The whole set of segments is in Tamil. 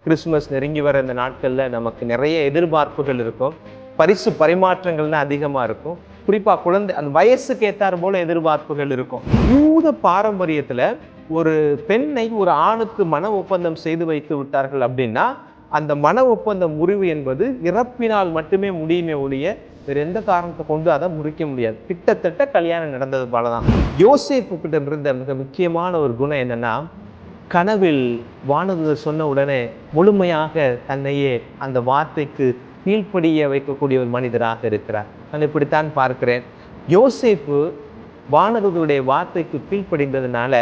கிறிஸ்துமஸ் நெருங்கி வர இந்த நாட்களில் நமக்கு நிறைய எதிர்பார்ப்புகள் இருக்கும். பரிசு பரிமாற்றங்கள்லாம் அதிகமாக இருக்கும். குறிப்பாக குழந்தை அந்த வயசுக்கு ஏற்றார் போல எதிர்பார்ப்புகள் இருக்கும். யூத பாரம்பரியத்தில் ஒரு பெண்ணை ஒரு ஆணுக்கு மன ஒப்பந்தம் செய்து வைத்து விட்டார்கள் அப்படின்னா அந்த மன ஒப்பந்தம் முறிவு என்பது இறப்பினால் மட்டுமே முடியுமே ஒழிய வேறு எந்த காரணத்தை கொண்டு அதை முறிக்க முடியாது. கிட்டத்தட்ட கல்யாணம் நடந்தது போலதான். யோசேப்பு கிட்ட இருந்த மிக முக்கியமான ஒரு குணம் என்னன்னா, கனவில் வானதூதர் சொன்ன உடனே முழுமையாக தன்னையே அந்த வார்த்தைக்கு கீழ்ப்படிய வைக்கக்கூடிய ஒரு மனிதராக இருக்கிறார். நான் இப்படித்தான் பார்க்கிறேன். யோசேப்பு வானதூதருடைய வார்த்தைக்கு கீழ்ப்படிந்ததுனால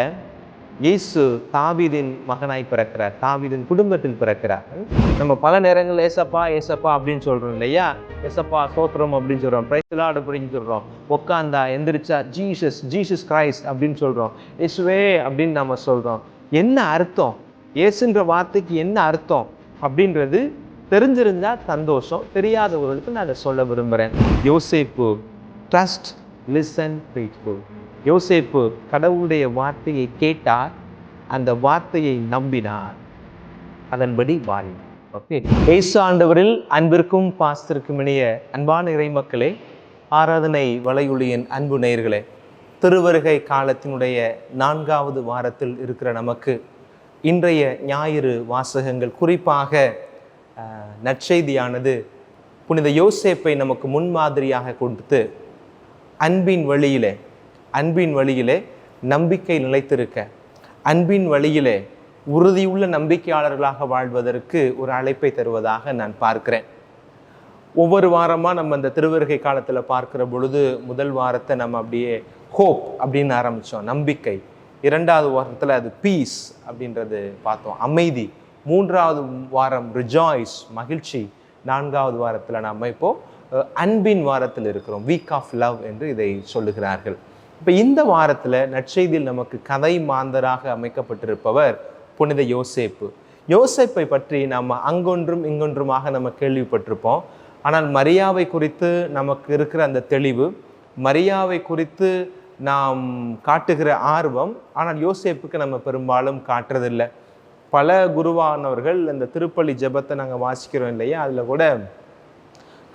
இயேசு தாவீதின் மகனாய் பிறக்கிறார், தாவீதின் குடும்பத்தில் பிறக்கிறார். நம்ம பல நேரங்கள் ஏசப்பா ஏசப்பா அப்படின்னு சொல்றோம் இல்லையா? ஏசப்பா ஸ்தோத்திரம் அப்படின்னு சொல்றோம், பிரைஸ் தி லார்ட் அப்படின்னு சொல்றோம், உட்காந்தா எந்திரிச்சா ஜீசஸ் ஜீசஸ் கிரைஸ்ட் அப்படின்னு சொல்றோம், இயேசுவே அப்படின்னு நம்ம சொல்றோம். என்ன அர்த்தம்? இயேசுன்ற வார்த்தைக்கு என்ன அர்த்தம் அப்படின்றது தெரிஞ்சிருந்தா சந்தோஷம், தெரியாதவர்களுக்கு நான் அதை சொல்ல விரும்புகிறேன். யோசேப்பு ட்ரஸ்ட், லிசன், ஃபெய்த்ஃபுல். யோசேப்பு கடவுளுடைய வார்த்தையை கேட்டார், அந்த வார்த்தையை நம்பினார், அதன்படி வாழ்ந்தார். ஓகே. இயேசு ஆண்டவரில் அன்பிற்கும் பாசத்திற்கும் இணைய அன்பான இறைமக்களே, ஆராதனை வலையொலியின் அன்பு நேயர்களே, திருவருகை காலத்தினுடைய 4வது வாரத்தில் இருக்கிற நமக்கு இன்றைய ஞாயிறு வாசகங்கள், குறிப்பாக நற்செய்தியானது புனித யோசேப்பை நமக்கு முன்மாதிரியாக கொடுத்து அன்பின் வழியிலே நம்பிக்கை நிலைத்திருக்க, அன்பின் வழியிலே உறுதியுள்ள நம்பிக்கையாளர்களாக வாழ்வதற்கு ஒரு அழைப்பை தருவதாக நான் பார்க்கிறேன். ஒவ்வொரு வாரமாக நம்ம இந்த திருவருகை காலத்தில் பார்க்கிற பொழுது முதல் வாரத்தை நம்ம அப்படியே ஹோப் அப்படின்னு ஆரம்பித்தோம், நம்பிக்கை. 2வது வாரத்தில் அது பீஸ் அப்படின்றது பார்த்தோம், அமைதி. 3வது வாரம் ரிஜாய்ஸ், மகிழ்ச்சி. 4வது வாரத்தில் நம்ம இப்போது அன்பின் வாரத்தில் இருக்கிறோம், வீக் ஆஃப் லவ் என்று இதை சொல்லுகிறார்கள். இப்போ இந்த வாரத்தில் நற்செய்தியில் நமக்கு கதை மாந்தராக அமைக்கப்பட்டிருப்பவர் புனித யோசேப்பு. யோசேப்பை பற்றி நம்ம அங்கொன்றும் இங்கொன்றுமாக நம்ம கேள்விப்பட்டிருப்போம். ஆனால் மரியாவை குறித்து நமக்கு இருக்கிற அந்த தெளிவு, மரியாவை குறித்து நாம் காட்டுகிற ஆர்வம், ஆனால் யோசேப்புக்கு நம்ம பெரும்பாலும் காட்டுறதில்லை. பல குருவானவர்கள் இந்த திருப்பலி ஜெபத்தை நாங்கள் வாசிக்கிறோம் இல்லையா, அதில் கூட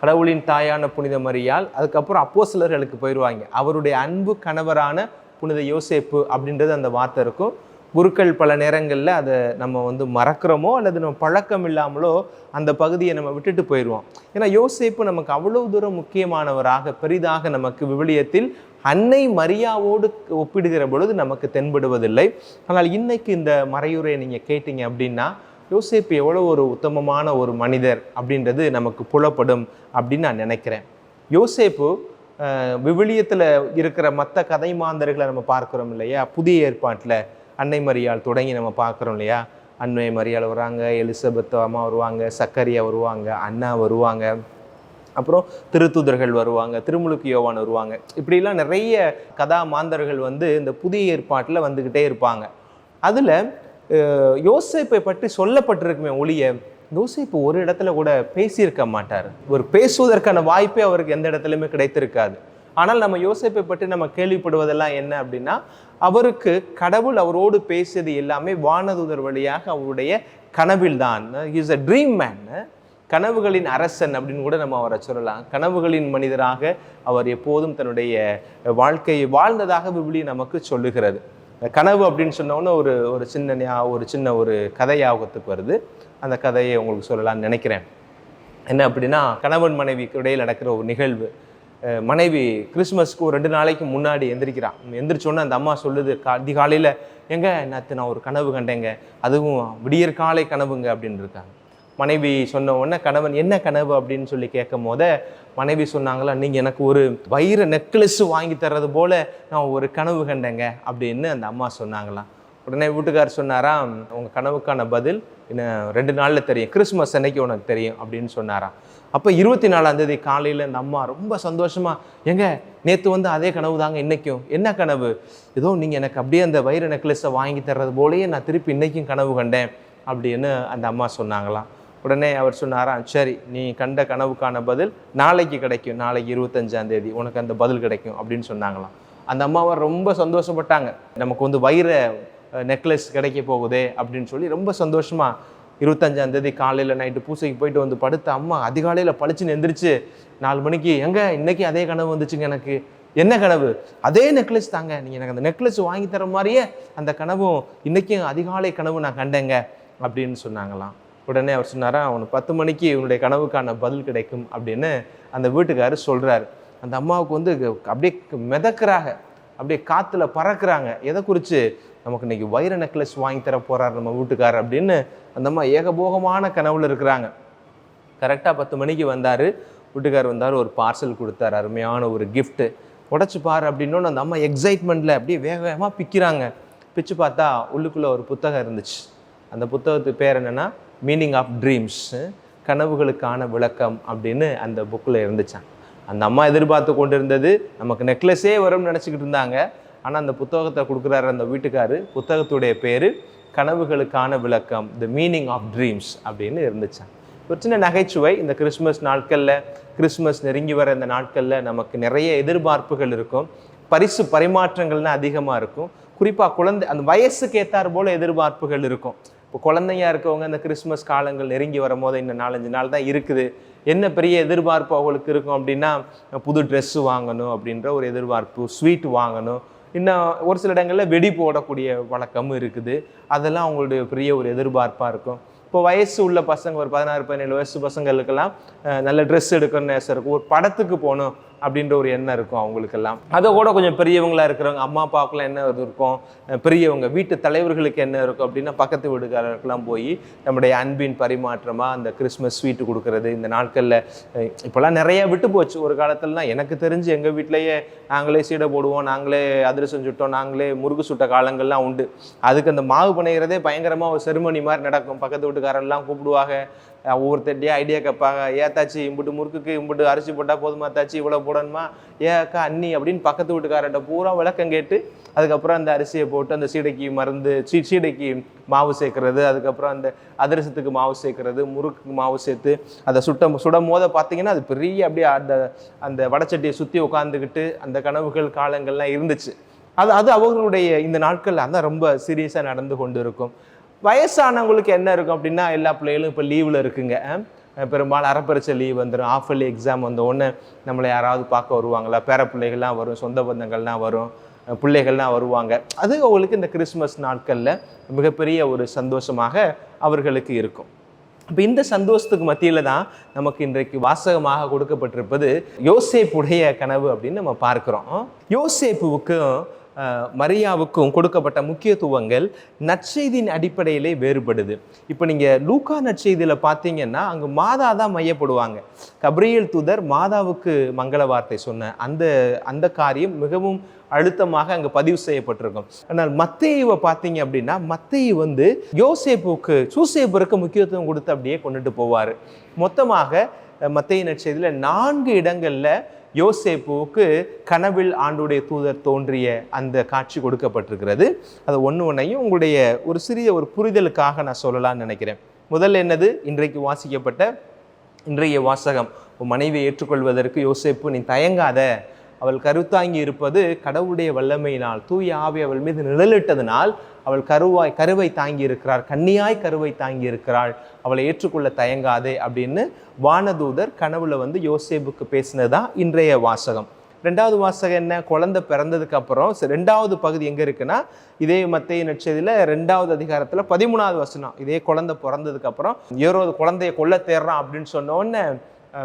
கடவுளின் தாயான புனித மரியாள், அதுக்கப்புறம் அப்போஸ்தலர்களுக்கு போயிடுவாங்க, அவருடைய அன்பு கணவரான புனித யோசேப்பு அப்படின்றது அந்த வார்த்தை இருக்கும். குருக்கள் பல நேரங்களில் அதை நம்ம மறக்கிறோமோ அல்லது நம்ம பழக்கம் இல்லாமலோ அந்த பகுதியை நம்ம விட்டுட்டு போயிடுவோம். ஏன்னா யோசேப்பு நமக்கு அவ்வளவு தூரம் முக்கியமானவராக பெரிதாக நமக்கு விவிலியத்தில் அன்னை மரியாவோடு ஒப்பிடுகிற பொழுது நமக்கு தென்படுவதில்லை. ஆனால் இன்னைக்கு இந்த மறையுரையை நீங்கள் கேட்டீங்க அப்படின்னா யோசேப்பு எவ்வளோ ஒரு உத்தமமான ஒரு மனிதர் அப்படின்றது நமக்கு புலப்படும் அப்படின்னு நான் நினைக்கிறேன். யோசேப்பு விவிலியத்தில் இருக்கிற மற்ற கதை மாந்தர்களை நம்ம பார்க்குறோம் இல்லையா, புதிய ஏற்பாட்டில் அன்னை மரியாள் தொடங்கி நம்ம பார்க்குறோம் இல்லையா. அன்னை மரியாள் வருவாங்க, எலிசபெத் அம்மா வருவாங்க, சக்கரியா வருவாங்க, அண்ணா வருவாங்க, அப்புறம் திருத்தூதர்கள் வருவாங்க, திருமுழுக்கு யோவான் வருவாங்க. இப்படிலாம் நிறைய கதா மாந்தர்கள் இந்த புதிய ஏற்பாட்டில் வந்துக்கிட்டே இருப்பாங்க. அதில் யோசேப்பை பற்றி சொல்லப்பட்டிருக்குமே ஒழிய யோசேப்பு ஒரு இடத்துல கூட பேசியிருக்க மாட்டார். ஒரு பேசுவதற்கான வாய்ப்பே அவருக்கு எந்த இடத்துலையுமே கிடைத்திருக்காது. ஆனால் நம்ம யோசேப்பை பற்றி நம்ம கேள்விப்படுவதெல்லாம் என்ன அப்படின்னா, அவருக்கு கடவுள் அவரோடு பேசியது எல்லாமே வானதூதர் வழியாக அவருடைய கனவில் தான். இஸ் அ ட்ரீம் மேன், கனவுகளின் அரசன் அப்படின்னு கூட நம்ம அவரை சொல்லலாம். கனவுகளின் மனிதராக அவர் எப்போதும் தன்னுடைய வாழ்க்கையை வாழ்ந்ததாக விவிலியம் நமக்கு சொல்லுகிறது. கனவு அப்படின்னு சொன்னோன்னு ஒரு சின்ன ஒரு கதையாகத்துக்கு வருது. அந்த கதையை உங்களுக்கு சொல்லலாம்னு நினைக்கிறேன். என்ன அப்படின்னா, கணவன் மனைவிக்கு இடையில் நடக்கிற ஒரு நிகழ்வு. மனைவி கிறிஸ்மஸ்க்கு ஒரு 2 நாளைக்கு முன்னாடி எந்திரிக்கிறான். எந்திரிச்சோன்னே அந்த அம்மா சொல்லுது, அதிகாலையில் எங்க நான் ஒரு கனவு கண்டேங்க, அதுவும் விடியற்காலை கனவுங்க அப்படின்னு இருக்காங்க. மனைவி சொன்ன உடனே கணவன் என்ன கனவு அப்படின்னு சொல்லி கேட்கும் போத மனைவி சொன்னாங்களா, நீங்கள் எனக்கு ஒரு வைர நெக்லஸ் வாங்கி தர்றது போல நான் ஒரு கனவு கண்டேங்க அப்படின்னு அந்த அம்மா சொன்னாங்களாம். உடனே வீட்டுக்கார் சொன்னாராம், உங்கள் கனவுக்கான பதில் இன்னும் 2 நாளில் தெரியும், கிறிஸ்மஸ் அன்னைக்கு உனக்கு தெரியும் அப்படின்னு சொன்னாராம். அப்போ 24ஆம் தேதி காலையில் அந்த அம்மா ரொம்ப சந்தோஷமா, எங்க நேற்று அதே கனவு தாங்க இன்னைக்கும். என்ன கனவு? ஏதோ நீங்கள் எனக்கு அப்படியே அந்த வைர நெக்லஸை வாங்கி தர்றது போலயே நான் திருப்பி இன்னைக்கும் கனவு கண்டேன் அப்படின்னு அந்த அம்மா சொன்னாங்களாம். உடனே அவர் சொன்னாராம், சரி நீ கண்ட கனவுக்கான பதில் நாளைக்கு கிடைக்கும், நாளைக்கு 25ஆம் தேதி உனக்கு அந்த பதில் கிடைக்கும் அப்படின்னு சொன்னாங்களாம். அந்த அம்மாவை ரொம்ப சந்தோஷப்பட்டாங்க, நமக்கு வைர நெக்லஸ் கிடைக்க போகுதே அப்படின்னு சொல்லி ரொம்ப சந்தோஷமா 25ஆம் தேதி காலையில் நைட்டு பூசைக்கு போயிட்டு வந்து படுத்த அம்மா அதிகாலையில் பளிச்சுன்னு எந்திரிச்சு 4 மணிக்கு இன்னைக்கு அதே கனவு வந்துச்சுங்க. எனக்கு என்ன கனவு? அதே நெக்லஸ் தாங்க, நீங்கள் எனக்கு அந்த நெக்லஸ் வாங்கி தர மாதிரியே அந்த கனவும் இன்றைக்கும் அதிகாலை கனவு நான் கண்டேங்க அப்படின்னு சொன்னாங்களாம். உடனே அவர் சொன்னாரா, அவனுக்கு 10 மணிக்கு இவனுடைய கனவுக்கான பதில் கிடைக்கும் அப்படின்னு அந்த வீட்டுக்காரர் சொல்கிறார். அந்த அம்மாவுக்கு வந்து அப்படியே மிதக்கிறாங்க, அப்படியே காற்றுல பறக்கிறாங்க. எதை குறித்து? நமக்கு இன்றைக்கி வைர நெக்லஸ் வாங்கி தர போகிறார் நம்ம வீட்டுக்காரர் அப்படின்னு அந்த அம்மா ஏகபோகமான கனவுல இருக்கிறாங்க. கரெக்டாக 10 மணிக்கு வந்தார், வீட்டுக்காரர் வந்தார், ஒரு பார்சல் கொடுத்தார், அருமையான ஒரு கிஃப்ட்டு. உடச்சி பாரு அப்படின்னோன்னு அந்த அம்மா எக்ஸைட்மெண்ட்டில் அப்படியே வேக வேகமாக பிக்கிறாங்க. பிச்சு பார்த்தா உள்ளுக்குள்ளே ஒரு புத்தகம் இருந்துச்சு. அந்த புத்தகத்துக்கு பேர் என்னென்னா மீனிங் ஆஃப் ட்ரீம்ஸ், கனவுகளுக்கான விளக்கம் அப்படின்னு அந்த புக்கில் இருந்துச்சான். அந்த அம்மா எதிர்பார்த்து கொண்டு இருந்தது நமக்கு நெக்லஸே வரும்னு நினச்சிக்கிட்டு இருந்தாங்க. ஆனால் அந்த புத்தகத்தை கொடுக்குறாரு அந்த வீட்டுக்காரு. புத்தகத்துடைய பேர் கனவுகளுக்கான விளக்கம், த மீனிங் ஆஃப் ட்ரீம்ஸ் அப்படின்னு இருந்துச்சான். ஒரு சின்ன நகைச்சுவை. இந்த கிறிஸ்மஸ் நாட்களில், கிறிஸ்மஸ் நெருங்கி வர இந்த நாட்களில் நமக்கு நிறைய எதிர்பார்ப்புகள் இருக்கும், பரிசு பரிமாற்றங்கள்லாம் அதிகமாக இருக்கும். குறிப்பாக குழந்தை அந்த வயசுக்கு ஏற்றார் போல் எதிர்பார்ப்புகள் இருக்கும். இப்போ குழந்தையாக இருக்கவங்க இந்த கிறிஸ்மஸ் காலங்கள் நெருங்கி வரும்போது இன்னும் 4-5 நாள் தான் இருக்குது. என்ன பெரிய எதிர்பார்ப்பு அவங்களுக்கு இருக்கும் அப்படின்னா, புது ட்ரெஸ்ஸு வாங்கணும் அப்படின்ற ஒரு எதிர்பார்ப்பு, ஸ்வீட் வாங்கணும், இன்னும் ஒரு சில இடங்களில் வெடி போடக்கூடிய வழக்கமும் இருக்குது. அதெல்லாம் அவங்களுடைய பெரிய ஒரு எதிர்பார்ப்பாக இருக்கும். இப்போ வயசு உள்ள பசங்க, ஒரு 16-17 வயசு பசங்களுக்கெல்லாம் நல்ல ட்ரெஸ் எடுக்கணும்னு ஆசை இருக்கும், ஒரு படத்துக்கு போகணும் அப்படின்ற ஒரு எண்ணம் இருக்கும் அவங்களுக்கெல்லாம். அதை கூட கொஞ்சம் பெரியவங்களாக இருக்கிறவங்க, அம்மா அப்பாவுக்குலாம் என்ன இருக்கும், பெரியவங்க வீட்டு தலைவர்களுக்கு என்ன இருக்கும் அப்படின்னா பக்கத்து வீடுகாரருக்கெல்லாம் போய் நம்முடைய அன்பின் பரிமாற்றமாக அந்த கிறிஸ்மஸ் ஸ்வீட்டு கொடுக்கறது. இந்த நாட்களில் இப்போல்லாம் நிறைய விட்டு போச்சு. ஒரு காலத்துலலாம் எனக்கு தெரிஞ்சு எங்கள் வீட்டிலையே நாங்களே சீடை போடுவோம், நாங்களே அதிரசம் சுட்டோம், நாங்களே முறுக்கு சுட்ட காலங்கள்லாம் உண்டு. அதுக்கு அந்த மாவு பிணைகிறதே பயங்கரமாக ஒரு செரிமனி மாதிரி நடக்கும். பக்கத்து வீட்டுக்காரெல்லாம் கூப்பிடுவாங்க, ஒவ்வொருத்தட்டியா ஐடியா கேட்பாங்க. ஏத்தாச்சி இம்புட்டு முறுக்குக்கு இம்புட்டு அரிசி போட்டால் போதுமா தாச்சி, இவ்வளோ போடணுமா, அக்கா அண்ணி அப்படின்னு பக்கத்து வீட்டுக்காரர்கிட்ட பூரா விளக்கம் கேட்டு அதுக்கப்புறம் அந்த அரிசியை போட்டு அந்த சீடைக்கு மருந்து சீடைக்கு மாவு சேர்க்கறது, அதுக்கப்புறம் அந்த அதிரசத்துக்கு மாவு சேர்க்கறது, முறுக்குக்கு மாவு சேர்த்து அதை சுடும் போது பார்த்தீங்கன்னா அது பெரிய அப்படியே அந்த வடச்சட்டியை சுற்றி உட்காந்துக்கிட்டு அந்த கனவுகள் காலங்கள்லாம் இருந்துச்சு. அது அவங்களுடைய இந்த நாட்கள் அதான் ரொம்ப சீரியஸாக நடந்து கொண்டு இருக்கும். வயசானவங்களுக்கு என்ன இருக்கும் அப்படின்னா, எல்லா பிள்ளைகளும் இப்போ லீவில் இருக்குங்க. பெரும்பாலும் அரைப்பரிச்சை லீவ் வந்துடும், ஆஃப் இயர்லி எக்ஸாம் வந்த உடனே நம்மளை யாராவது பார்க்க வருவாங்களா, பேர பிள்ளைகள்லாம் வரும், சொந்த பந்தங்கள்லாம் வரும், பிள்ளைகள்லாம் வருவாங்க. அது அவங்களுக்கு இந்த கிறிஸ்மஸ் நாட்களில் மிகப்பெரிய ஒரு சந்தோஷமாக அவர்களுக்கு இருக்கும். இப்போ இந்த சந்தோஷத்துக்கு மத்தியில் தான் நமக்கு இன்றைக்கு வாசகமாக கொடுக்கப்பட்டிருப்பது யோசேப்புடைய கனவு அப்படின்னு நம்ம பார்க்குறோம். யோசேப்புவுக்கும் மரியாவுக்கும் கொடுக்கப்பட்ட முக்கியத்துவங்கள் நற்செய்தியின் அடிப்படையிலே வேறுபடுது. இப்போ நீங்கள் லூக்கா நற்செய்தியில் பார்த்தீங்கன்னா அங்கே மாதா தான் மையப்படுவாங்க. கப்ரியேல் தூதர் மாதாவுக்கு மங்கள வார்த்தை சொன்ன அந்த காரியம் மிகவும் அழுத்தமாக அங்கே பதிவு செய்யப்பட்டிருக்கும். ஆனால் மத்தேயுவை பார்த்தீங்க அப்படின்னா, மத்தேயு வந்து சூசேப்புக்கு முக்கியத்துவம் கொடுத்து அப்படியே கொண்டுட்டு போவார். மொத்தமாக மத்தேயு நற்செய்தியில் 4 இடங்களில் யோசேப்புவுக்கு கனவில் ஆண்டுடைய தூதர் தோன்றிய அந்த காட்சி கொடுக்கப்பட்டிருக்கிறது. அது ஒன்றையும் உங்களுடைய ஒரு சிறிய ஒரு புரிதலுக்காக நான் சொல்லலாம்னு நினைக்கிறேன். முதல்ல என்னது? இன்றைக்கு வாசிக்கப்பட்ட இன்றைய வாசகம். உன் மனைவியை ஏற்றுக்கொள்வதற்கு யோசேப்பு நீ தயங்காத, அவள் கருத்தாங்கி இருப்பது கடவுளுடைய வல்லமையினால், தூய ஆவி அவள் மீது நிழலிட்டதனால் அவள் கருவை தாங்கி இருக்கிறாள், கன்னியாய் கருவை தாங்கி இருக்கிறாள், அவளை ஏற்றுக்கொள்ள தயங்காதே அப்படின்னு வானதூதர் கனவுல வந்து யோசேப்புக்கு பேசினதுதான் இன்றைய வாசகம். 2வது வாசகம் என்ன? குழந்தை பிறந்ததுக்கு அப்புறம் 2வது பகுதி எங்க இருக்குன்னா, இதே மத்தேயு நற்செய்தியில 2வது அதிகாரத்துல 13வது வசனம். இதே குழந்தை பிறந்ததுக்கு அப்புறம் ஏரோது குழந்தைய கொல்ல தேடுறான் அப்படின்னு சொன்ன உடனே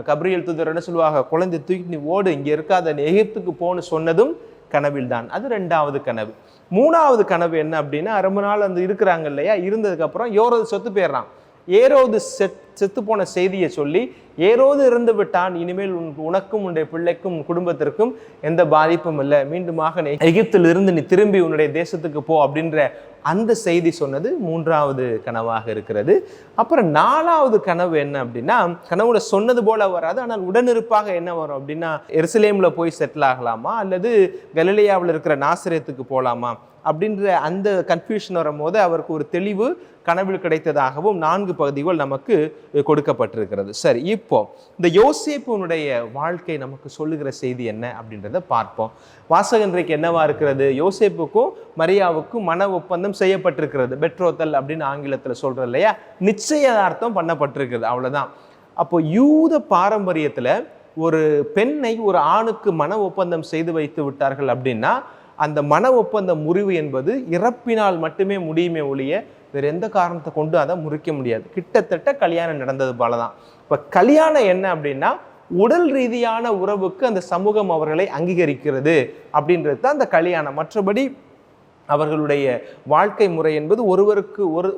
கப்ரியேல் தூதர் என்ன சொல்லுவாங்க, குழந்தைய தூக்கி நீ ஓடு, இங்க இருக்காத, எகிப்துக்கு போன்னு சொன்னதும் கனவில் தான். அது 2வது கனவு. 3வது கனவு என்ன அப்படின்னா, ரொம்ப நாள் அந்த இருக்கிறாங்க இல்லையா, இருந்ததுக்கு அப்புறம் ஏரோது செத்து போயிடுறான். ஏரோது செத்து போன செய்தியை சொல்லி, ஏரோது இறந்து விட்டான், இனிமேல் உனக்கும் உன்னுடைய பிள்ளைக்கும் குடும்பத்திற்கும் எந்த பாதிப்பும் இல்லை, மீண்டுமாக எகிப்தில் இருந்து நீ திரும்பி உன்னுடைய தேசத்துக்கு போ அப்படின்ற அந்த செய்தி சொன்னது 3வது கனவாக இருக்கிறது. அப்புறம் 4வது கனவு என்ன அப்படின்னா, கனவுல சொன்னது போல வராது, ஆனால் உடனிருப்பாக என்ன வரும் அப்படின்னா, எருசலேம்ல போய் செட்டில் ஆகலாமா அல்லது கலிலேயாவில் இருக்கிற நாசரேத்துக்கு போகலாமா அப்படின்ற அந்த கன்ஃபியூஷன் வரும்போது அவருக்கு ஒரு தெளிவு கனவில் கிடைத்ததாகவும் 4 பகுதிகள் நமக்கு கொடுக்கப்பட்டிருக்கிறது. சரி, இப்போ இந்த யோசேப்புனுடைய வாழ்க்கை நமக்கு சொல்லுகிற செய்தி என்ன அப்படின்றத பார்ப்போம். வாசகம் இன்றைக்கு என்னவா இருக்கிறது? யோசேப்புக்கும் மரியாவுக்கும் மன ஒப்பந்தம் செய்யப்பட்டிருக்கிறது. பெட்ரோத்தல் அப்படின்னு ஆங்கிலத்தில் சொல்றோம் இல்லையா, நிச்சயதார்த்தம் பண்ணப்பட்டிருக்கிறது, அவ்வளவுதான். அப்போ யூத பாரம்பரியத்துல ஒரு பெண்ணை ஒரு ஆணுக்கு மன ஒப்பந்தம் செய்து வைத்து விட்டார்கள் அப்படின்னா அந்த மன ஒப்பந்த முறிவு என்பது இறப்பினால் மட்டுமே முடியுமே ஒழிய வேற எந்த காரணத்தை கொண்டு அதை முறிக்க முடியாது. கிட்டத்தட்ட கல்யாணம் நடந்தது போலதான். இப்ப கல்யாணம் என்ன அப்படின்னா உடல் ரீதியான உறவுக்கு அந்த சமூகம் அவர்களை அங்கீகரிக்கிறது அப்படின்றது தான் அந்த கல்யாணம். மற்றபடி அவர்களுடைய வாழ்க்கை முறை என்பது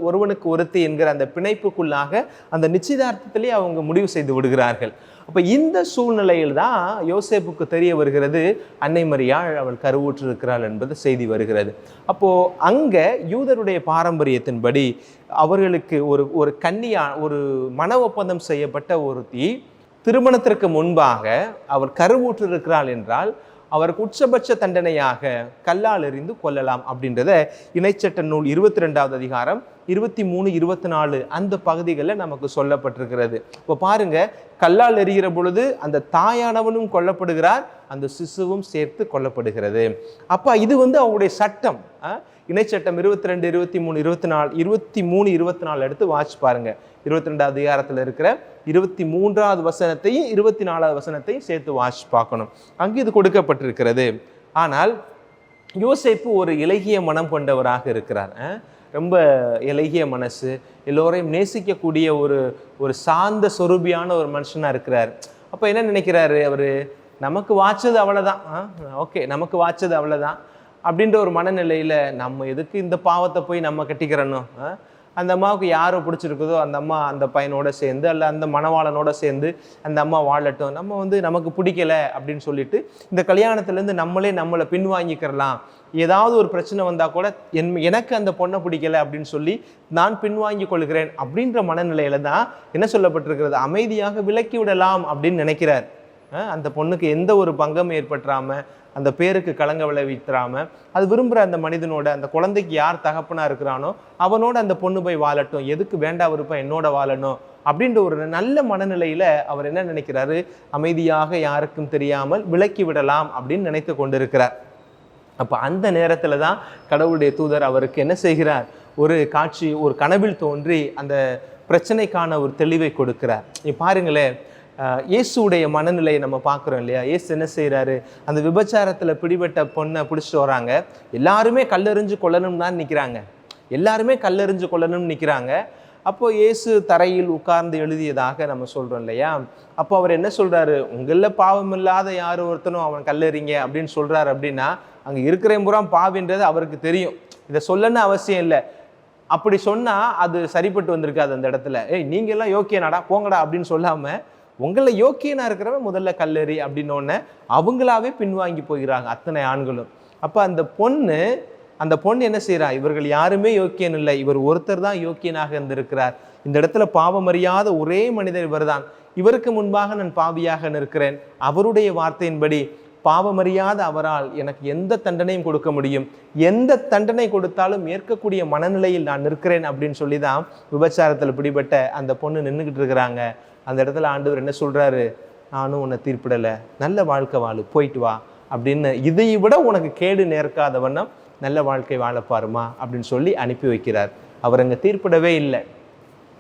ஒருவனுக்கு ஒருத்தி என்கிற அந்த பிணைப்புக்குள்ளாக அந்த நிச்சயதார்த்தத்திலே அவங்க முடிவு செய்து விடுகிறார்கள். அப்ப இந்த சூழ்நிலையில் தான் யோசேப்புக்கு தெரிய வருகிறது அன்னை மரியாள் அவள் கருவுற்றிருக்கிறாள் என்பது செய்தி வருகிறது. அப்போ அங்க யூதருடைய பாரம்பரியத்தின்படி அவர்களுக்கு ஒரு கன்னியா ஒரு மன ஒப்பந்தம் செய்யப்பட்ட ஒருத்தி திருமணத்திற்கு முன்பாக அவர் கருவுற்றிருக்கிறாள் என்றால் அவருக்கு உச்சபட்ச தண்டனையாக கல்லால் எறிந்து கொல்லலாம் அப்படின்றத இணைச்சட்ட நூல் 22வது அதிகாரம் 23, 24 அந்த பகுதிகளில் நமக்கு சொல்லப்பட்டிருக்கிறது. இப்போ பாருங்க, கல்லால் எறிகிற பொழுது அந்த தாயானவனும் கொல்லப்படுகிறார், அந்த சிசுவும் சேர்த்து கொல்லப்படுகிறது. அப்ப இது அவங்களுடைய சட்டம். இணைச்சட்டம் 22, 23, 24 23, 24 எடுத்து வாட்ச் பாருங்க. 22வது அதிகாரத்தில் இருக்கிற 23வது வசனத்தையும் 24வது வசனத்தையும் சேர்த்து வாட்ச் பார்க்கணும். அங்கு இது கொடுக்கப்பட்டிருக்கிறது. ஆனால் யோசேப்பு ஒரு இலகிய மனம் கொண்டவராக இருக்கிறார். ரொம்ப இலகிய மனசு, எல்லோரையும் நேசிக்கக்கூடிய ஒரு சாந்த சொரூபியான ஒரு மனுஷனா இருக்கிறார். அப்ப என்ன நினைக்கிறாரு அவரு? நமக்கு வாச்சது அவ்வளவுதான், ஓகே நமக்கு வாச்சது அவ்வளவுதான் அப்படின்ற ஒரு மனநிலையில நம்ம எதுக்கு இந்த பாவத்தை போய் நம்ம கட்டிக்கிறணும், அந்த அம்மாவுக்கு யாரோ பிடிச்சிருக்குதோ அந்த அம்மா அந்த பையனோட சேர்ந்து அல்ல அந்த மணவாளனோட சேர்ந்து அந்த அம்மா வாழட்டும், நம்ம நமக்கு பிடிக்கல அப்படின்னு சொல்லிட்டு இந்த கல்யாணத்துலேருந்து நம்மளை பின்வாங்கிக்கிறலாம். ஏதாவது ஒரு பிரச்சனை வந்தால் கூட எனக்கு அந்த பொண்ணை பிடிக்கல அப்படின்னு சொல்லி நான் பின்வாங்கி கொள்கிறேன் அப்படின்ற மனநிலையில தான் என்ன சொல்லப்பட்டிருக்கிறது, அமைதியாக விலக்கி விடலாம் அப்படின்னு நினைக்கிறார். அந்த பொண்ணுக்கு எந்த ஒரு பங்கம் ஏற்பட்டுறாம, அந்த பேருக்கு களங்க விளைவித்துறாம, அது விரும்புகிற அந்த மனிதனோட, அந்த குழந்தைக்கு யார் தகப்பனா இருக்கிறானோ அவனோட அந்த பொண்ணு போய் வாழட்டும், எதுக்கு வேண்டா விருப்பம் என்னோட வாழணும் அப்படின்ற ஒரு நல்ல மனநிலையில அவர் என்ன நினைக்கிறாரு, அமைதியாக யாருக்கும் தெரியாமல் விலக்கி விடலாம் அப்படின்னு நினைத்து கொண்டிருக்கிறார். அப்ப அந்த நேரத்துல தான் கடவுளுடைய தூதர் அவருக்கு என்ன செய்கிறார், ஒரு காட்சி, ஒரு கனவில் தோன்றி அந்த பிரச்சனைக்கான ஒரு தெளிவை கொடுக்கிறார். பாருங்களேன், இயேசுடைய மனநிலையை நம்ம பார்க்குறோம் இல்லையா. இயேசு என்ன செய்கிறாரு, அந்த விபச்சாரத்தில் பிடிபட்ட பொண்ணை பிடிச்சிட்டு வராங்க. எல்லாருமே கல்லெறிஞ்சு கொல்லணும்னு தான் நிற்கிறாங்க, எல்லாருமே கல்லெறிஞ்சு கொல்லணும்னு நிற்கிறாங்க. அப்போ இயேசு தரையில் உட்கார்ந்து எழுதியதாக நம்ம சொல்கிறோம் இல்லையா. அப்போ அவர் என்ன சொல்கிறாரு, உங்களில் பாவம் இல்லாத யார் ஒருத்தனும் அவன் கல்லெறிங்க அப்படின்னு சொல்கிறாரு. அப்படின்னா அங்கே இருக்கிற புறம் பாவின்றது அவருக்கு தெரியும், இதை சொல்லணும்னு அவசியம் இல்லை. அப்படி சொன்னால் அது சரிப்பட்டு வந்திருக்காது அந்த இடத்துல. நீங்க எல்லாம் யோக்கியனாடா போங்கடா அப்படின்னு சொல்லாமல், உங்களை யோக்கியனா இருக்கிறவன் முதல்ல கல்லெறி அப்படின்னோடனே அவங்களாவே பின்வாங்கி போகிறாங்க அத்தனை ஆண்களும். அப்போ அந்த பொண்ணு என்ன செய்யறா, இவர்கள் யாருமே யோக்கியன் இல்லை, இவர் ஒருத்தர் தான் யோக்கியனாக இருந்திருக்கிறார், இந்த இடத்துல பாவம் அறியாத ஒரே மனிதர் இவர் தான், இவருக்கு முன்பாக நான் பாவியாக நிற்கிறேன், அவருடைய வார்த்தையின்படி பாவமறியாத அவரால் எனக்கு எந்த தண்டனையும் கொடுக்க முடியும், எந்த தண்டனை கொடுத்தாலும் ஏற்கக்கூடிய மனநிலையில் நான் நிற்கிறேன் அப்படின்னு சொல்லி தான் விபச்சாரத்தில் பிடிபட்ட அந்த பொண்ணு நின்றுக்கிட்டு இருக்கிறாங்க. அந்த இடத்துல ஆண்டவர் என்ன சொல்றாரு, நானும் உன்னை தீர்ப்பிடலை, நல்ல வாழ்க்கை வாழு, போயிட்டு வா அப்படின்னு, இதை விட உனக்கு கேடு நேர்க்காத வண்ணம் நல்ல வாழ்க்கை வாழப்பாருமா அப்படின்னு சொல்லி அனுப்பி வைக்கிறார். அவர் அங்கே தீர்ப்பிடவே இல்லை.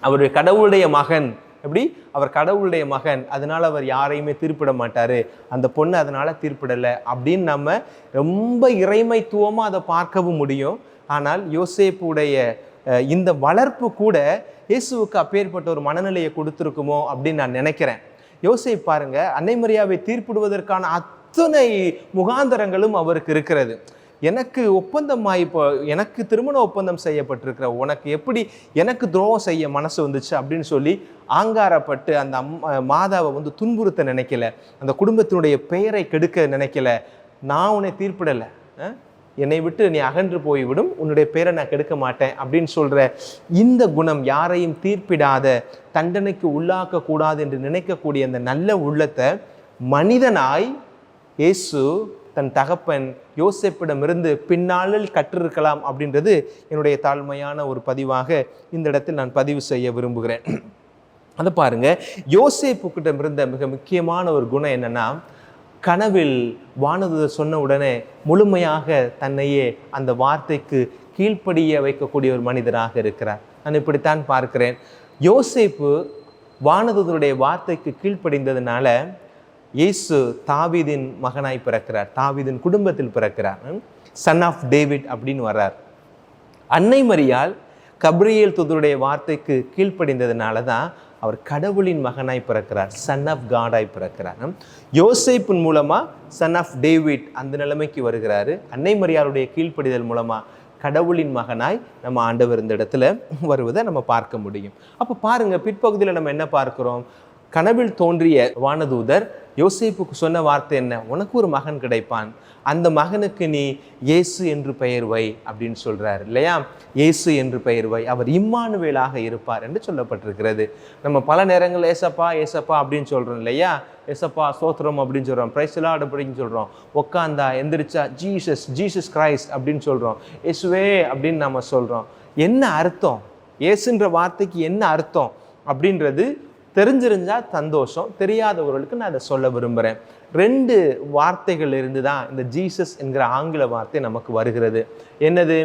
அவருடைய கடவுளுடைய மகன், எப்படி அவர் கடவுளுடைய மகன், அதனால அவர் யாரையுமே தீர்ப்பிட மாட்டாரு, அந்த பொண்ணு அதனால தீர்ப்பிடலை அப்படின்னு நம்ம ரொம்ப இறைமைத்துவமாக அதை பார்க்கவும் முடியும். ஆனால் யோசேப்புடைய இந்த வளர்ப்பு கூட இயேசுவுக்கு அப்பேற்பட்ட ஒரு மனநிலையை கொடுத்துருக்குமோ அப்படின்னு நான் நினைக்கிறேன். யோசேப்பு பாருங்க, அன்னை மரியாவை தீர்ப்பிடுவதற்கான அத்தனை முகாந்தரங்களும் அவருக்கு இருக்கிறது. எனக்கு எனக்கு திருமண ஒப்பந்தம் செய்யப்பட்டிருக்கிற உனக்கு எப்படி எனக்கு துரோகம் செய்ய மனசு வந்துச்சு அப்படின்னு சொல்லி ஆங்காரப்பட்டு அந்த மாதாவை துன்புறுத்த நினைக்கல, அந்த குடும்பத்தினுடைய பெயரை கெடுக்க நினைக்கல. நான் உன்னை தீர்ப்பிடலை, என்னை விட்டு நீ அகன்று போய்விடும், உன்னுடைய பேரை நான் கெடுக்க மாட்டேன் அப்படின்னு சொல்ற இந்த குணம், யாரையும் தீர்ப்பிடாத, தண்டனைக்கு உள்ளாக்க கூடாது என்று நினைக்கக்கூடிய அந்த நல்ல உள்ளத்தை மனிதனாய் இயேசு தன் தகப்பன் யோசேப்பிடமிருந்து பின்னாளில் கற்றிருக்கலாம் அப்படின்றது என்னுடைய தாழ்மையான ஒரு பதிவாக இந்த இடத்தில் நான் பதிவு செய்ய விரும்புகிறேன். அதை பாருங்க, யோசேப்புக்கிட்ட இருந்த மிக முக்கியமான ஒரு குணம் என்னன்னா, கனவில் வானதூதர் சொன்ன உடனே முழுமையாக தன்னையே அந்த வார்த்தைக்கு கீழ்ப்படிய வைக்கக்கூடிய ஒரு மனிதராக இருக்கிறார். நான் இப்படித்தான் பார்க்கிறேன். யோசேப்பு வானதூதருடைய வார்த்தைக்கு கீழ்ப்படிந்ததுனால இயேசு தாவீதின் மகனாய் பிறக்கிறார், தாவீதின் குடும்பத்தில் பிறக்கிறார், சன் ஆஃப் டேவிட் அப்படின்னு வர்றார். அன்னை மரியாள் கப்ரியேல் தூதருடைய வார்த்தைக்கு கீழ்ப்படிந்ததுனால தான் அவர் கடவுளின் மகனாய் பிறக்கிறார், சன் ஆஃப் காடாய் பிறக்கிறார். யோசேப்பின் மூலமா சன் ஆஃப் டேவிட் அந்த நிலைமைக்கு வருகிறாரு. அன்னை மரியாளுடைய கீழ்ப்படிதல் மூலமா கடவுளின் மகனாய் நம்ம ஆண்டவர் இந்த இடத்துல வருவதை நம்ம பார்க்க முடியும். அப்போ பாருங்க, பிற்பகுதியில் நம்ம என்ன பார்க்கிறோம்? கனவில் தோன்றிய வானதூதர் யோசேப்புக்கு சொன்ன வார்த்தை என்ன? உனக்கு ஒரு மகன் கிடைப்பான், அந்த மகனுக்கு நீ இயேசு என்று பெயர் வை அப்படின்னு சொல்றாரு இல்லையா? இயேசு என்று பெயர் வை, அவர் இம்மானுவேலாக இருப்பார் என்று சொல்லப்பட்டிருக்கிறது. நம்ம பல நேரங்கள் ஏசப்பா ஏசப்பா அப்படின்னு சொல்றோம் இல்லையா? ஏசப்பா ஸ்தோத்திரம் அப்படின்னு சொல்றோம், பிரைஸ் தி லார்ட் அப்படின்னு சொல்றோம், உட்காந்தா எந்திரிச்சா ஜீசஸ் ஜீசஸ் கிரைஸ்ட் அப்படின்னு சொல்றோம், இயேசுவே அப்படின்னு நம்ம சொல்றோம். என்ன அர்த்தம்? இயேசுன்ற வார்த்தைக்கு என்ன அர்த்தம் அப்படின்றது தெரிஞ்சிருந்தா சந்தோஷம், தெரியாதவர்களுக்கு நான் அதை சொல்ல விரும்புகிறேன். 2 வார்த்தைகள் இருந்து தான் இந்த ஜீசஸ் என்கிற ஆங்கில வார்த்தை நமக்கு வருகிறது. என்னது?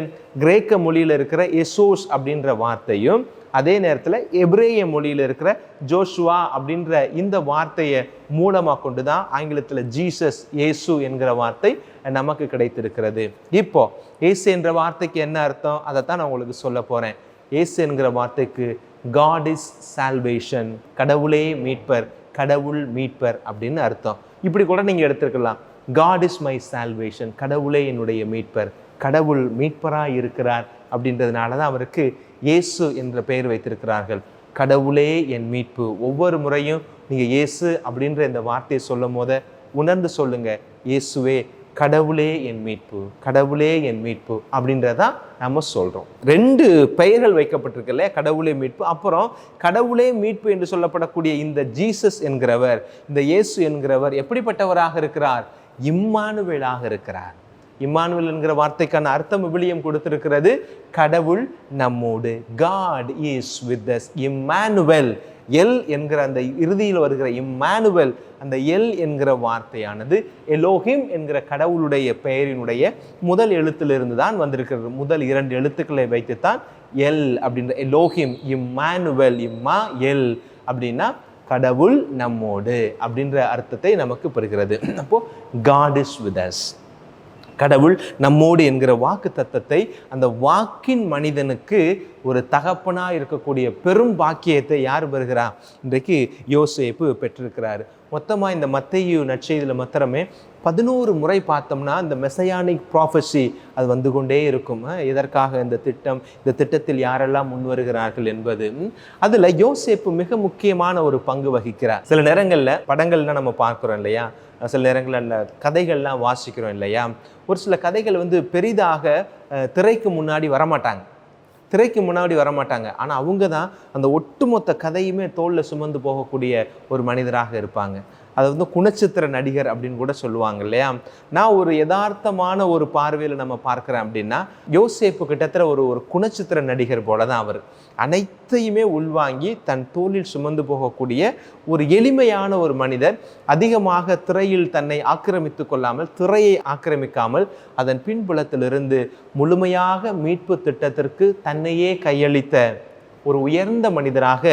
கிரேக்க மொழியில் இருக்கிற எசோஸ் அப்படின்ற வார்த்தையும், அதே நேரத்தில் எபிரேய மொழியில் இருக்கிற ஜோஷுவா அப்படின்ற இந்த வார்த்தையை மூலமாக கொண்டு தான் ஆங்கிலத்தில் ஜீசஸ் இயேசு என்கிற வார்த்தை நமக்கு கிடைத்திருக்கிறது. இப்போ இயேசு என்ற வார்த்தைக்கு என்ன அர்த்தம்? அதைத்தான் நான் உங்களுக்கு சொல்ல போகிறேன். இயேசு என்கிற வார்த்தைக்கு God is salvation, கடவுளே மீட்பர், கடவுள் மீட்பர் அப்படின்னு அர்த்தம். இப்படி கூட நீங்கள் எடுத்துருக்கலாம். God is my salvation, கடவுளே என்னுடைய மீட்பர், கடவுள் மீட்பராக இருக்கிறார் அப்படின்றதுனால தான் அவருக்கு இயேசு என்ற பெயர் வைத்திருக்கிறார்கள். கடவுளே என் மீட்பு. ஒவ்வொரு முறையும் நீங்கள் இயேசு அப்படின்ற இந்த வார்த்தையை சொல்லும் போத உணர்ந்து சொல்லுங்க, இயேசுவே கடவுளே என் மீட்பு, கடவுளே என் மீட்பு அப்படின்றதான் நம்ம சொல்கிறோம். 2 பெயர்கள் வைக்கப்பட்டிருக்கல, கடவுளே மீட்பு, அப்புறம் கடவுளே மீட்பு என்று சொல்லப்படக்கூடிய இந்த ஜீசஸ் என்கிறவர், இந்த இயேசு என்கிறவர் எப்படிப்பட்டவராக இருக்கிறார்? இம்மானுவேலாக இருக்கிறார். இம்மானுவேல் என்கிற வார்த்தைக்கான அர்த்தம் விவிலியம் கொடுத்திருக்கிறது, கடவுள் நம்மோடு. God is with us. Immanuel, El என்கிற அந்த இறுதியில் வருகிற இம்மானுவேல், அந்த எல் என்கிற வார்த்தையானது எலோஹிம் என்கிற கடவுளுடைய பெயரினுடைய முதல் எழுத்திலிருந்து தான் வந்திருக்கிறது. முதல் 2 எழுத்துக்களை வைத்துத்தான் எல் அப்படின்ற எலோஹிம், இம்மானுவேல், இம்மா எல் அப்படின்னா கடவுள் நம்மோடு அப்படின்ற அர்த்தத்தை நமக்கு பெறுகிறது. அப்போ God is with us, கடவுள் நம்மோடு என்கிற வாக்கு தத்தத்தை அந்த வாக்கின் மனிதனுக்கு ஒரு தகப்பனாக இருக்கக்கூடிய பெரும் பாக்கியத்தை யார் பெறுகிறா? இன்றைக்கு யோசேப்பு பெற்றிருக்கிறாரு. மொத்தமாக இந்த மத்தேயு நற்செய்தியில் மாத்திரமே 11 முறை பார்த்தோம்னா இந்த மெசையானிக் ப்ராஃபஸி அது வந்து கொண்டே இருக்கும். எதற்காக இந்த திட்டம், இந்த திட்டத்தில் யாரெல்லாம் முன் வருகிறார்கள் என்பது. அதில் யோசேப்பு மிக முக்கியமான ஒரு பங்கு வகிக்கிறார். சில நேரங்களில் படங்கள்லாம் நம்ம பார்க்குறோம் இல்லையா, சில நேரங்களில் கதைகள்லாம் வாசிக்கிறோம் இல்லையா, ஒரு சில கதைகள் வந்து பெரிதாக திரைக்கு முன்னாடி வரமாட்டாங்க, ஆனால் அவங்க தான் அந்த ஒட்டுமொத்த கதையுமே தோளில் சுமந்து போகக்கூடிய ஒரு மனிதராக இருப்பாங்க. அது வந்து குணச்சித்திர நடிகர் அப்படின்னு கூட சொல்லுவாங்க இல்லையா. நான் ஒரு யதார்த்தமான ஒரு பார்வையில் நம்ம பார்க்குறேன் அப்படின்னா, யோசேப்பு கிட்டத்தட்ட ஒரு குணச்சித்திர நடிகர் போல தான் அவர். அனைத்தையுமே உள்வாங்கி தன் தோளில் சுமந்து போகக்கூடிய ஒரு எளிமையான ஒரு மனிதர். அதிகமாக திரையில் தன்னை ஆக்கிரமித்து கொள்ளாமல், திரையை ஆக்கிரமிக்காமல் அதன் பின்புலத்திலிருந்து முழுமையாக மீட்பு திட்டத்திற்கு தன்னையே கையளித்த ஒரு உயர்ந்த மனிதராக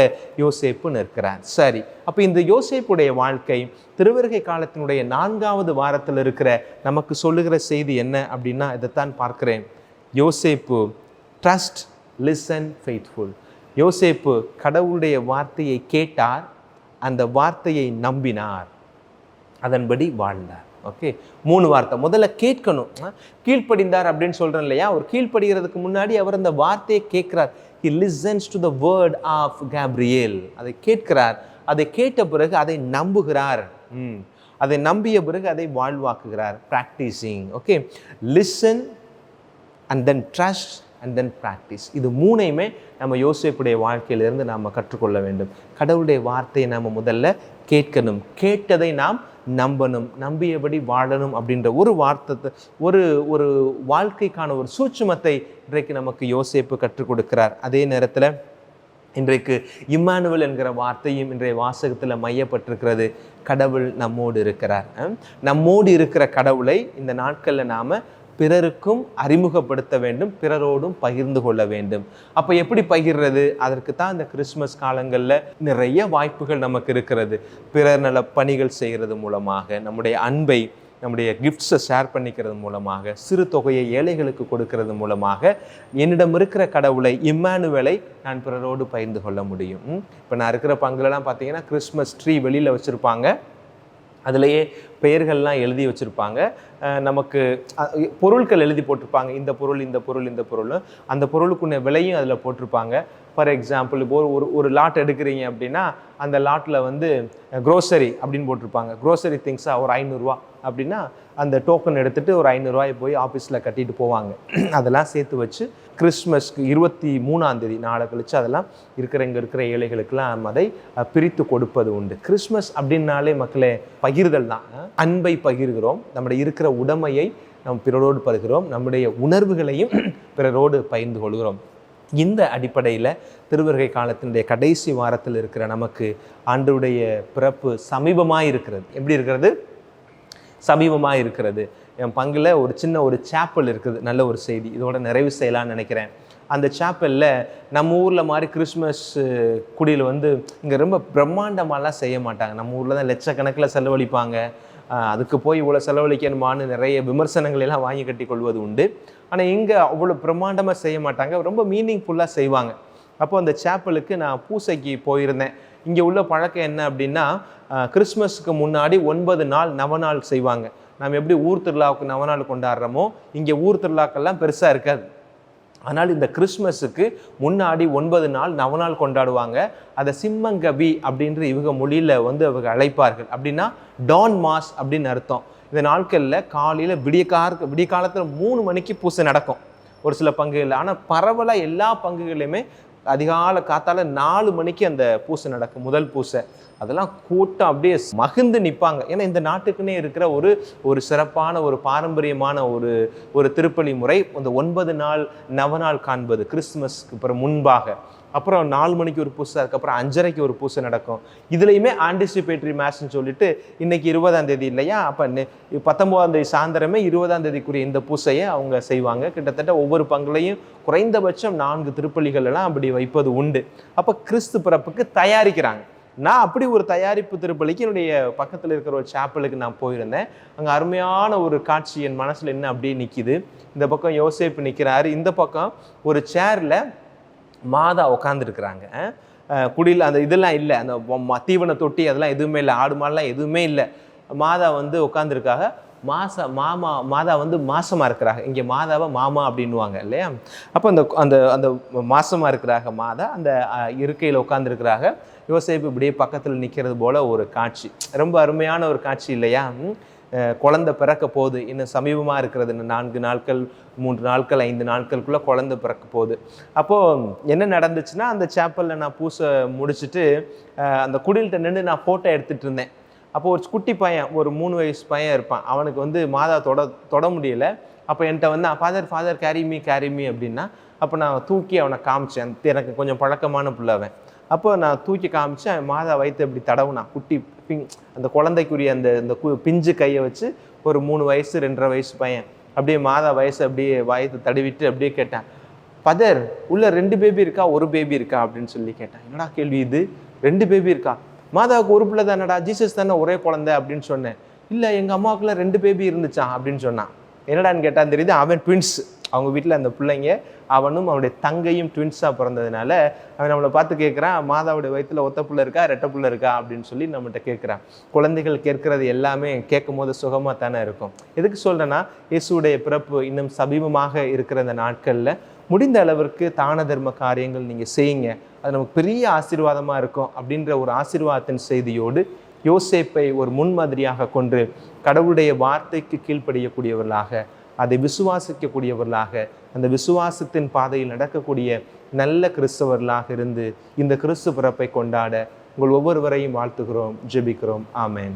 யோசேப்பு நிற்கிறார். சரி, அப்போ இந்த யோசேப்புடைய வாழ்க்கை திருவருகை காலத்தினுடைய 4வது வாரத்தில் இருக்கிற நமக்கு சொல்லுகிற செய்தி என்ன அப்படின்னா, இதைத்தான் பார்க்கிறேன். யோசேப்பு ட்ரஸ்ட், லிசன், ஃபெய்த்ஃபுல். யோசேப்பு கடவுளுடைய வார்த்தையை கேட்டார், அந்த வார்த்தையை நம்பினார், அதன்படி வாழ்ந்தார். ஓகே, 3 வார்த்தை. முதல்ல கேட்கணும். கீழ்ப்படிந்தார் அப்படின்னு சொல்கிறேன் இல்லையா, ஒரு கீழ்ப்படுகிறதுக்கு முன்னாடி அவர் அந்த வார்த்தையை கேட்கிறார். He listens to the word of Gabriel. அதை கேட்கிறார், அதை கேட்ட பிறகு அதை நம்புகிறார், அதை நம்பிய பிறகு அதை வாழ்வாக்குகிறார். Practising. Okay, listen and then trust and then practise. இது 3ஐயுமே நம்ம யோசேப்புடைய வாழ்க்கையிலிருந்து நாம் கற்றுக்கொள்ள வேண்டும். கடவுளுடைய வார்த்தையை நாம் முதல்ல கேட்கணும், கேட்டதை நாம் நம்பணும், நம்பியபடி வாழணும் அப்படின்ற ஒரு வார்த்தை, ஒரு வாழ்க்கைக்கான ஒரு சூட்சுமத்தை இன்றைக்கு நமக்கு யோசேப்பு கற்றுக் கொடுக்கிறார். அதே நேரத்தில் இன்றைக்கு இம்மானுவேல் என்கிற வார்த்தையும் இன்றைய வாசகத்தில் மையப்பட்டிருக்கிறது. கடவுள் நம்மோடு இருக்கிறார். நம்மோடு இருக்கிற கடவுளை இந்த நாட்களில் நாம் பிறருக்கும் அறிமுகப்படுத்த வேண்டும், பிறரோடும் பகிர்ந்து கொள்ள வேண்டும். அப்போ எப்படி பகிர்றது? அதற்கு தான் இந்த கிறிஸ்மஸ் காலங்களில் நிறைய வாய்ப்புகள் நமக்கு இருக்கிறது. பிறர் நல பணிகள் செய்கிறது மூலமாக, நம்முடைய அன்பை, நம்முடைய கிஃப்ட்ஸை ஷேர் பண்ணிக்கிறது மூலமாக, சிறு தொகையை ஏழைகளுக்கு கொடுக்கறது மூலமாக என்னிடம் இருக்கிற கடவுளை, இம்மானுவேலை நான் பிறரோடு பகிர்ந்து கொள்ள முடியும். இப்போ நான் இருக்கிற பங்குலலாம் பார்த்தீங்கன்னா கிறிஸ்மஸ் ட்ரீ வெளியில் வச்சுருப்பாங்க. அதுலேயே பெயர்கள்லாம் எழுதி வச்சுருப்பாங்க. நமக்கு பொருட்கள் எழுதி போட்டிருப்பாங்க. இந்த பொருள், இந்த பொருள், இந்த பொருள். அந்த பொருளுக்குள்ள விலையும் அதில் போட்டிருப்பாங்க. ஃபார் எக்ஸாம்பிள், இப்போ ஒரு லாட் எடுக்கிறீங்க அப்படின்னா அந்த லாட்டில் வந்து க்ரோசரி அப்படின்னு போட்டிருப்பாங்க. க்ரோசரி திங்ஸாக ஒரு 500 ரூபா அப்படின்னா அந்த டோக்கன் எடுத்துகிட்டு ஒரு 500 ரூபாயை போய் ஆஃபீஸில் கட்டிட்டு போவாங்க. அதெல்லாம் சேர்த்து வச்சு கிறிஸ்மஸ்க்கு 23ஆம் தேதி நாளை கழித்து அதெல்லாம் இங்கே இருக்கிற ஏழைகளுக்கெல்லாம் அதை பிரித்து கொடுப்பது உண்டு. கிறிஸ்மஸ் அப்படின்னாலே மக்களே பகிர்தல் தான். அன்பை பகிர்கிறோம், நம்முடைய இருக்கிற உடைமையை நம் பிறரோடு பகிர்கிறோம், நம்முடைய உணர்வுகளையும் பிறரோடு பகிர்ந்து கொள்கிறோம். இந்த அடிப்படையில் திருவருகை காலத்தினுடைய கடைசி வாரத்தில் இருக்கிற நமக்கு ஆண்டவருடைய பிறப்பு சமீபமாக இருக்கிறது. எப்படி இருக்கிறது? சமீபமாக இருக்கிறது. என் பங்கில் ஒரு சின்ன ஒரு சேப்பல் இருக்குது. நல்ல ஒரு செய்தி இதோட நிறைவு செய்யலான்னு நினைக்கிறேன். அந்த சேப்பலில் நம்ம ஊரில் மாதிரி கிறிஸ்மஸ் குடியில் வந்து இங்கே ரொம்ப பிரம்மாண்டமாலாம் செய்ய மாட்டாங்க. நம்ம ஊரில் தான் லட்சக்கணக்கில் செலவழிப்பாங்க. அதுக்கு போய் இவ்வளோ செலவழிக்கணுமான்னு நிறைய விமர்சனங்கள் எல்லாம் வாங்கி கட்டி கொள்வது உண்டு. ஆனால் இங்கே அவ்வளோ பிரம்மாண்டமாக செய்ய மாட்டாங்க, ரொம்ப மீனிங்ஃபுல்லாக செய்வாங்க. அப்போது அந்த சேப்பலுக்கு நான் பூசைக்கு போயிருந்தேன். இங்கே உள்ள பழக்கம் என்ன அப்படின்னா, கிறிஸ்மஸுக்கு முன்னாடி 9 நாள் நவநாள் செய்வாங்க. நம்ம எப்படி ஊர் திருவிழாவுக்கு நவநாள் கொண்டாடுறோமோ இங்கே ஊர் திருவிழாக்கள்லாம் பெருசாக இருக்காது. ஆனால் இந்த கிறிஸ்மஸுக்கு முன்னாடி 9 நாள் நவநாள் கொண்டாடுவாங்க. அதை சிம்மங்கபி அப்படின்ற இவங்க மொழியில் வந்து அவங்க அழைப்பார்கள். அப்படின்னா டான் மாஸ் அப்படின்னு அர்த்தம். இந்த நாட்களில் காலையில் விடிய காலத்தில் 3 மணிக்கு பூசை நடக்கும் ஒரு சில பங்குகளில். ஆனால் பரவலாக எல்லா பங்குகளையுமே அதிகாலை காத்தால 4 மணிக்கு அந்த பூசை நடக்கும், முதல் பூசை. அதெல்லாம் கூட்டம் அப்படியே மகிழ்ந்து நிற்பாங்க. ஏன்னா இந்த நாட்டுக்குன்னே இருக்கிற ஒரு சிறப்பான ஒரு பாரம்பரியமான ஒரு திருப்பலி முறை. அந்த 9 நாள் நவநாள் காண்பது கிறிஸ்துமஸ்க்கு அப்புறம் முன்பாக. அப்புறம் 4 மணிக்கு ஒரு பூசை, அதுக்கப்புறம் 5:30க்கு ஒரு பூசை நடக்கும். இதுலையுமே ஆன்டிசிபேட்டரி மேட்ச்னு சொல்லிட்டு இன்னைக்கு 20ஆம் தேதி இல்லையா, அப்போ 19ஆம் தேதி சாயந்தரமே 20ஆம் தேதிக்குரிய இந்த பூசையை அவங்க செய்வாங்க. கிட்டத்தட்ட ஒவ்வொரு பங்குலையும் குறைந்தபட்சம் 4 திருப்பலிகள் எல்லாம் அப்படி வைப்பது உண்டு. அப்போ கிறிஸ்து பிறப்புக்கு தயாரிக்கிறாங்க. நான் அப்படி ஒரு தயாரிப்பு திருப்பலிக்கு என்னுடைய பக்கத்தில் இருக்கிற ஒரு சேப்பலுக்கு நான் போயிருந்தேன். அங்கே அருமையான ஒரு காட்சி என் மனசில் என்ன அப்படியே நிற்கிது. இந்த பக்கம் யோசேப்பு நிற்கிறாரு, இந்த பக்கம் ஒரு சேரில் மாதா உட்காந்துருக்குறாங்க. குடியில் அந்த இதெல்லாம் இல்லை, அந்த தீவன தொட்டி அதெல்லாம் எதுவுமே இல்லை, ஆடு மாடெலாம் எதுவுமே இல்லை. மாதா வந்து உட்காந்துருக்காங்க. மாதா வந்து மாசமாக இருக்கிறாங்க. இங்கே மாதாவை மாமா அப்படின்வாங்க இல்லையா. அப்போ அந்த அந்த மாசமாக இருக்கிறாங்க மாதா, அந்த இருக்கையில் உட்காந்துருக்கிறாங்க. யோசேப்பு இப்படியே பக்கத்தில் நிற்கிறது போல ஒரு காட்சி, ரொம்ப அருமையான ஒரு காட்சி இல்லையா. குழந்தை பிறக்க போகுது, இன்னும் சமீபமாக இருக்கிறது, இன்னும் 4 நாட்கள் 3 நாட்கள் 5 நாட்களுக்குள்ளே குழந்தை பிறக்க போகுது. அப்போது என்ன நடந்துச்சுன்னா, அந்த சேப்பலில் நான் பூசை முடிச்சுட்டு அந்த குடில்கிட்ட நின்று நான் ஃபோட்டோ எடுத்துகிட்டு இருந்தேன். அப்போது ஒரு குட்டி பையன், ஒரு 3 வயசு பையன் இருப்பான். அவனுக்கு வந்து மாதா தொட முடியல. அப்போ என்கிட்ட வந்து ஃபாதர் கேரிமி அப்படின்னா, அப்போ நான் தூக்கி அவனை காமிச்சேன். எனக்கு கொஞ்சம் பழக்கமான பிள்ளைவன். அப்போ நான் தூக்கி காமிச்சேன். மாதா வயிற்று அப்படி தடவுனான். குட்டி அந்த குழந்தைக்குரிய அந்த பிஞ்சு கையை வச்சு ஒரு 3 வயசு 2.5 வயசு பையன் அப்படியே மாதா வயசு அப்படியே வயத்தை தடவிட்டு அப்படியே கேட்டேன், ஃபாதர் உள்ள 2 பேபி இருக்கா, 1 பேபி இருக்கா அப்படின்னு சொல்லி கேட்டேன். என்னடா கேள்வி இது, 2 பேபி இருக்கா? மாதாவுக்கு ஒரு பிள்ளை தானடா, ஜீசஸ் தானே ஒரே குழந்தை அப்படின்னு சொன்னேன். இல்லை எங்கள் அம்மாவுக்குள்ள 2 பேபி இருந்துச்சான் அப்படின்னு சொன்னான். என்னடான்னு கேட்டான் தெரியுது, அவன் ட்வின்ஸ். அவங்க வீட்டில் அந்த பிள்ளைங்க, அவனும் அவனுடைய தங்கையும் ட்வின்ஸாக பிறந்ததுனால அவன் நம்மளை பார்த்து கேட்குறான், மாதாவுடைய வயிற்றில் ஒத்த பிள்ளை இருக்கா, 2 பிள்ளை இருக்கா அப்படின்னு சொல்லி நம்மகிட்ட கேட்குறான். குழந்தைகள் கேட்கறது எல்லாமே கேட்கும் போது சுகமாக தானே இருக்கும். எதுக்கு சொல்கிறேன்னா, இயேசுடைய பிறப்பு இன்னும் சமீபமாக இருக்கிற அந்த நாட்களில் முடிந்த அளவிற்கு தான தர்ம காரியங்கள் நீங்கள் செய்யுங்க, அது நமக்கு பெரிய ஆசீர்வாதமாக இருக்கும் அப்படின்ற ஒரு ஆசீர்வாதத்தின் செய்தியோடு யோசேப்பை ஒரு முன்மாதிரியாக கொண்டு கடவுளுடைய வார்த்தைக்கு கீழ்ப்படியக்கூடியவர்களாக, அதை விசுவாசிக்கக்கூடியவர்களாக, அந்த விசுவாசத்தின் பாதையில் நடக்கக்கூடிய நல்ல கிறிஸ்தவர்களாக இருந்து இந்த கிறிஸ்து பிறப்பை கொண்டாட உங்கள் ஒவ்வொருவரையும் வாழ்த்துகிறோம், ஜெபிக்கிறோம். ஆமென்.